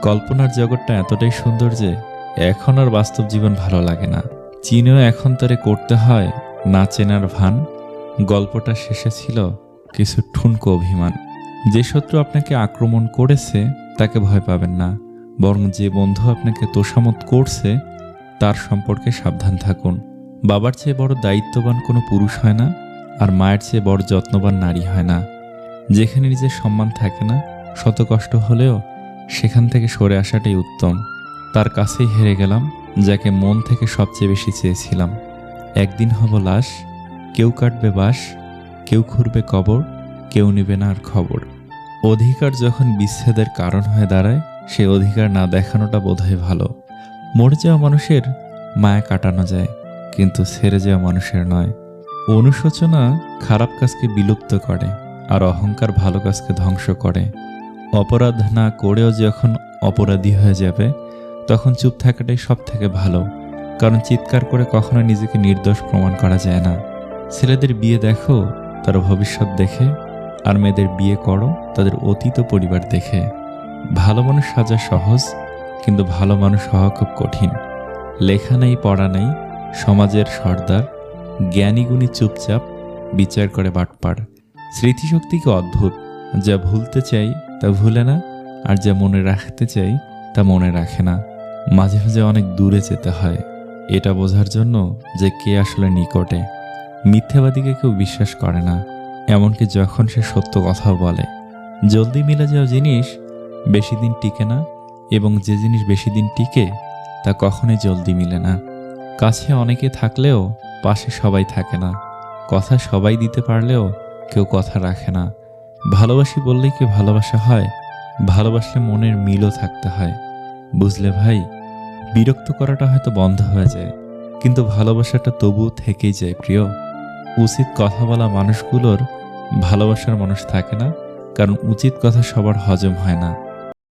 কল্পনার জগৎটা এতটাই সুন্দর যে এখন আর বাস্তব জীবন ভালো লাগে না। চিনেও এখন তারে করতে হয় না চেনার ভান। গল্পটা শেষে ছিল কিছু ঠুনকো অভিমান। যে শত্রু আপনাকে আক্রমণ করেছে তাকে ভয় পাবেন না, বরং যে বন্ধু আপনাকে তোষামত করছে তার সম্পর্কে সাবধান থাকুন। বাবার চেয়ে বড় দায়িত্ববান কোনো পুরুষ হয় না, আর মায়ের চেয়ে বড় যত্নবান নারী হয় না। যেখানে নিজের সম্মান থাকে না, শত কষ্ট হলেও সেখান থেকে সরে আসাটাই উত্তম। তার কাছেই হেরে গেলাম যাকে মন থেকে সবচেয়ে বেশি চেয়েছিলাম। একদিন হব লাশ, কেউ কাটবে বাঁশ, কেউ খুঁড়বে কবর, কেউ নেবে না আর খবর। অধিকার যখন বিচ্ছেদের কারণ হয়ে দাঁড়ায়, সে অধিকার না দেখানোটা বোধহয় ভালো। মরে যাওয়া মানুষের মায়া কাটানো যায়, কিন্তু ছেড়ে যাওয়া মানুষের নয়। অনুশোচনা খারাপ কাজকে বিলুপ্ত করে, আর অহংকার ভালো কাজকে ধ্বংস করে। অপরাধ না করেও যখন অপরাধী হয়ে যাবে, তখন চুপ থাকাটাই সব থেকে ভালো, কারণ চিৎকার করে কখনো নিজেকে নির্দোষ প্রমাণ করা যায় না। ছেলেদের বিয়ে দেখো তার ভবিষ্যৎ দেখে, আর মেয়েদের বিয়ে করো তাদের অতীত পরিবার দেখে। ভালো মানুষ সাজা সহজ, কিন্তু ভালো মানুষ হওয়া খুব কঠিন। লেখা নেই, পড়া নেই, সমাজের সর্দার, জ্ঞানীগুণী চুপচাপ, বিচার করে বাটপার। স্মৃতিশক্তি কি অদ্ভুত, যা ভুলতে চাই তা ভুলে না, আর যা মনে রাখতে চাই তা মনে রাখে না। মাঝে মাঝে অনেক দূরে যেতে হয় এটা বোঝার জন্য যে কে আসলে নিকটে। মিথ্যাবাদীকে কেউ বিশ্বাস করে না, এমনকি যখন সে সত্য কথাও বলে। জলদি মিলে যাওয়া জিনিস বেশি দিন টিকে না, এবং যে জিনিস বেশি দিন টিকে তা কখনোই জলদি মিলে না। কাছে অনেকে থাকলেও পাশে সবাই থাকে না। কথা সবাই দিতে পারলেও কেউ কথা রাখে না। ভালোবাসি বললেই কি ভালোবাসা হয়? ভালোবাসলে মনের মিলও থাকতে হয়। বুঝলে ভাই, বিরক্ত করাটা হয়তো বন্ধ হয়ে যায়, কিন্তু ভালোবাসাটা তবুও থেকেই যায় প্রিয়। উচিত কথা বলা মানুষগুলোর ভালোবাসার মানুষ থাকে না, কারণ উচিত কথা সবার হজম হয় না।